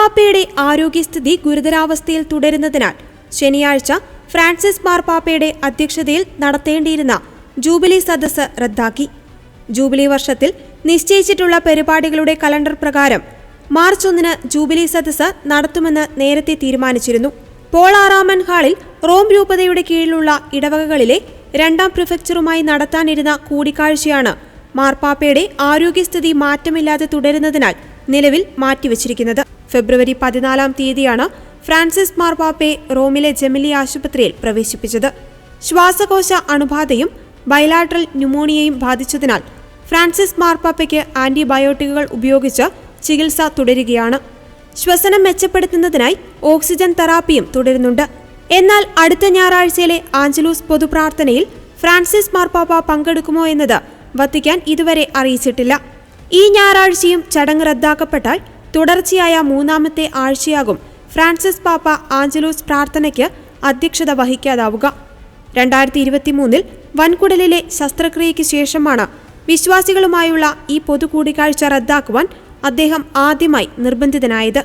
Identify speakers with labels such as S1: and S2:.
S1: മാർപ്പാപ്പയുടെ ആരോഗ്യസ്ഥിതി ഗുരുതരാവസ്ഥയിൽ തുടരുന്നതിനാൽ ശനിയാഴ്ച ഫ്രാൻസിസ് മാർപ്പാപ്പയുടെ അധ്യക്ഷതയിൽ നടത്തേണ്ടിയിരുന്ന ജൂബിലി സദസ്സ് റദ്ദാക്കി. ജൂബിലി വർഷത്തിൽ നിശ്ചയിച്ചിട്ടുള്ള പരിപാടികളുടെ കലണ്ടർ പ്രകാരം മാർച്ച് 1 ജൂബിലി സദസ്സ് നടത്തുമെന്ന് നേരത്തെ തീരുമാനിച്ചിരുന്നു. പോൾ ആറാമൻ ഹാളിൽ റോം രൂപതയുടെ കീഴിലുള്ള ഇടവകകളിലെ 2ാം പ്രിഫെക്ചറുമായി നടത്താനിരുന്ന കൂടിക്കാഴ്ചയാണ് മാർപ്പാപ്പയുടെ ആരോഗ്യസ്ഥിതി മാറ്റമില്ലാതെ തുടരുന്നതിനാൽ നിലവിൽ മാറ്റിവച്ചിരിക്കുന്നത്. ഫെബ്രുവരി 14-ാം തീയതിയാണ് ഫ്രാൻസിസ് മാർപ്പാപ്പയെ റോമിലെ ജെമിലി ആശുപത്രിയിൽ പ്രവേശിപ്പിച്ചത്. ശ്വാസകോശ അണുബാധയും ബൈലാട്രൽ ന്യൂമോണിയയും ബാധിച്ചതിനാൽ ഫ്രാൻസിസ് മാർപ്പാപ്പയ്ക്ക് ആന്റിബയോട്ടിക്കുകൾ ഉപയോഗിച്ച് ചികിത്സ തുടരുകയാണ്. ശ്വസനം മെച്ചപ്പെടുത്തുന്നതിനായി ഓക്സിജൻ തെറാപ്പിയും തുടരുന്നുണ്ട്. എന്നാൽ അടുത്ത ഞായറാഴ്ചയിലെ ആഞ്ചലൂസ് പൊതുപ്രാർത്ഥനയിൽ ഫ്രാൻസിസ് മാർപ്പാപ്പ പങ്കെടുക്കുമോ എന്നത് വത്തിക്കാൻ ഇതുവരെ അറിയിച്ചിട്ടില്ല. ഈ ഞായറാഴ്ചയും ചടങ്ങ് റദ്ദാക്കപ്പെട്ടാൽ തുടർച്ചയായ 3ാമത്തെ ആഴ്ചയാകും ഫ്രാൻസിസ് പാപ്പ ആഞ്ചലൂസ് പ്രാർത്ഥനയ്ക്ക് അധ്യക്ഷത വഹിക്കാതാവുക. 2023-ൽ വൻകുടലിലെ ശസ്ത്രക്രിയയ്ക്ക് ശേഷമാണ് വിശ്വാസികളുമായുള്ള ഈ പൊതുകൂടിക്കാഴ്ച റദ്ദാക്കുവാൻ അദ്ദേഹം ആദ്യമായി നിർബന്ധിതനായത്.